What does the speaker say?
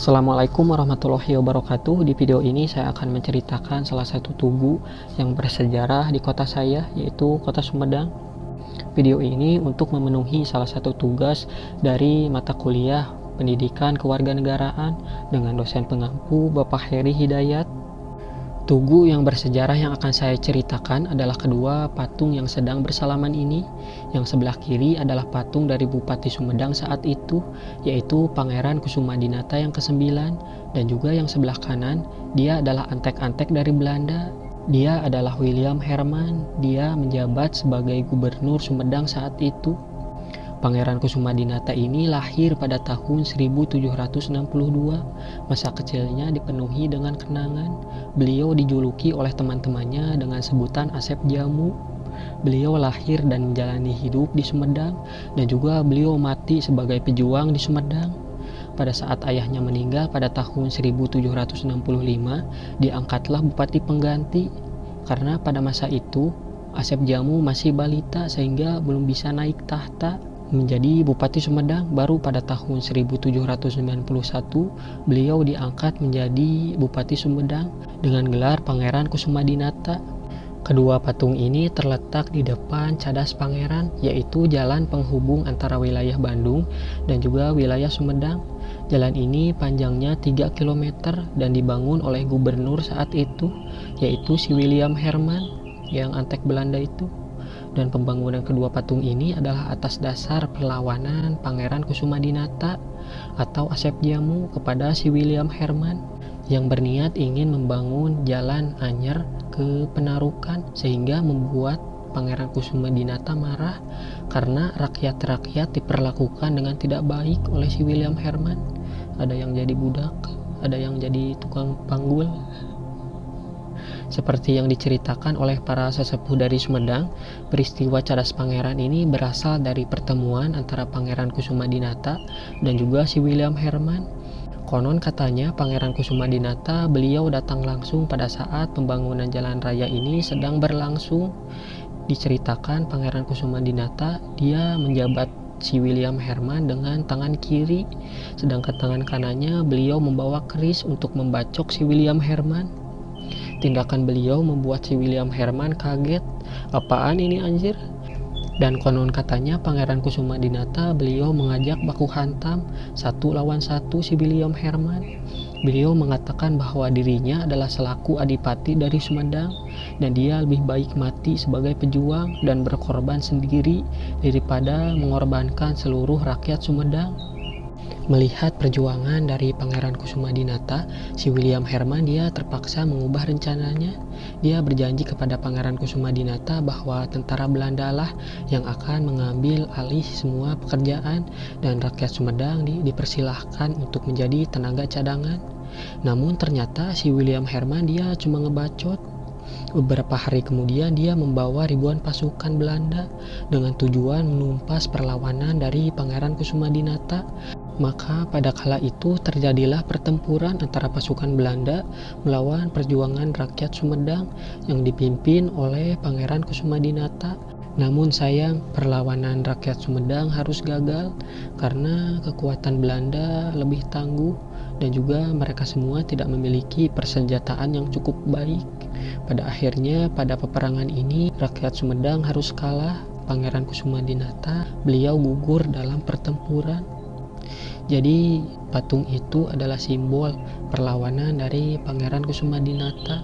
Assalamualaikum warahmatullahi wabarakatuh. Di video ini saya akan menceritakan salah satu tugu yang bersejarah di kota saya, yaitu kota Sumedang. Video ini untuk memenuhi salah satu tugas dari mata kuliah Pendidikan Kewarganegaraan dengan dosen pengampu Bapak Heri Hidayat. Tugu yang bersejarah yang akan saya ceritakan adalah kedua patung yang sedang bersalaman ini. Yang sebelah kiri adalah patung dari Bupati Sumedang saat itu, yaitu Pangeran Kusumadinata yang ke-9, dan juga yang sebelah kanan, dia adalah antek-antek dari Belanda. Dia adalah William Herman, dia menjabat sebagai Gubernur Sumedang saat itu. Pangeran Kusumadinata ini lahir pada tahun 1762. Masa kecilnya dipenuhi dengan kenangan. Beliau dijuluki oleh teman-temannya dengan sebutan Asep Jamu. Beliau lahir dan menjalani hidup di Sumedang, dan juga beliau mati sebagai pejuang di Sumedang. Pada saat ayahnya meninggal pada tahun 1765, diangkatlah bupati pengganti. Karena pada masa itu, Asep Jamu masih balita sehingga belum bisa naik tahta menjadi Bupati Sumedang. Baru pada tahun 1791 beliau diangkat menjadi Bupati Sumedang dengan gelar Pangeran Kusumadinata. Kedua patung ini terletak di depan Cadas Pangeran, yaitu jalan penghubung antara wilayah Bandung dan juga wilayah Sumedang. Jalan ini panjangnya 3 km dan dibangun oleh gubernur saat itu, yaitu si William Herman yang antek Belanda itu. Dan pembangunan kedua patung ini adalah atas dasar perlawanan Pangeran Kusumadinata atau Asep Jamu kepada si William Herman yang berniat ingin membangun jalan anyar ke Penarukan, sehingga membuat Pangeran Kusumadinata marah karena rakyat-rakyat diperlakukan dengan tidak baik oleh si William Herman. Ada yang jadi budak, ada yang jadi tukang panggul. Seperti yang diceritakan oleh para sesepuh dari Sumedang, peristiwa Cadas Pangeran ini berasal dari pertemuan antara Pangeran Kusumadinata dan juga si William Herman. Konon katanya Pangeran Kusumadinata beliau datang langsung pada saat pembangunan jalan raya ini sedang berlangsung. Diceritakan Pangeran Kusumadinata dia menjabat si William Herman dengan tangan kiri, sedangkan tangan kanannya beliau membawa keris untuk membacok si William Herman. Tindakan beliau membuat si William Herman kaget. Apaan ini anjir? Dan konon katanya Pangeran Kusumadinata beliau mengajak baku hantam 1 lawan 1 si William Herman. Beliau mengatakan bahwa dirinya adalah selaku adipati dari Sumedang dan dia lebih baik mati sebagai pejuang dan berkorban sendiri daripada mengorbankan seluruh rakyat Sumedang. Melihat perjuangan dari Pangeran Kusumadinata, si William Herman dia terpaksa mengubah rencananya. Dia berjanji kepada Pangeran Kusumadinata bahwa tentara Belanda lah yang akan mengambil alih semua pekerjaan dan rakyat Sumedang dipersilahkan untuk menjadi tenaga cadangan. Namun ternyata si William Herman dia cuma ngebacot. Beberapa hari kemudian dia membawa ribuan pasukan Belanda dengan tujuan menumpas perlawanan dari Pangeran Kusumadinata. Maka pada kala itu terjadilah pertempuran antara pasukan Belanda melawan perjuangan rakyat Sumedang yang dipimpin oleh Pangeran Kusumadinata. Namun sayang, perlawanan rakyat Sumedang harus gagal karena kekuatan Belanda lebih tangguh dan juga mereka semua tidak memiliki persenjataan yang cukup baik. Pada akhirnya pada peperangan ini rakyat Sumedang harus kalah. Pangeran Kusumadinata beliau gugur dalam pertempuran. Jadi patung itu adalah simbol perlawanan dari Pangeran Kusumadinata.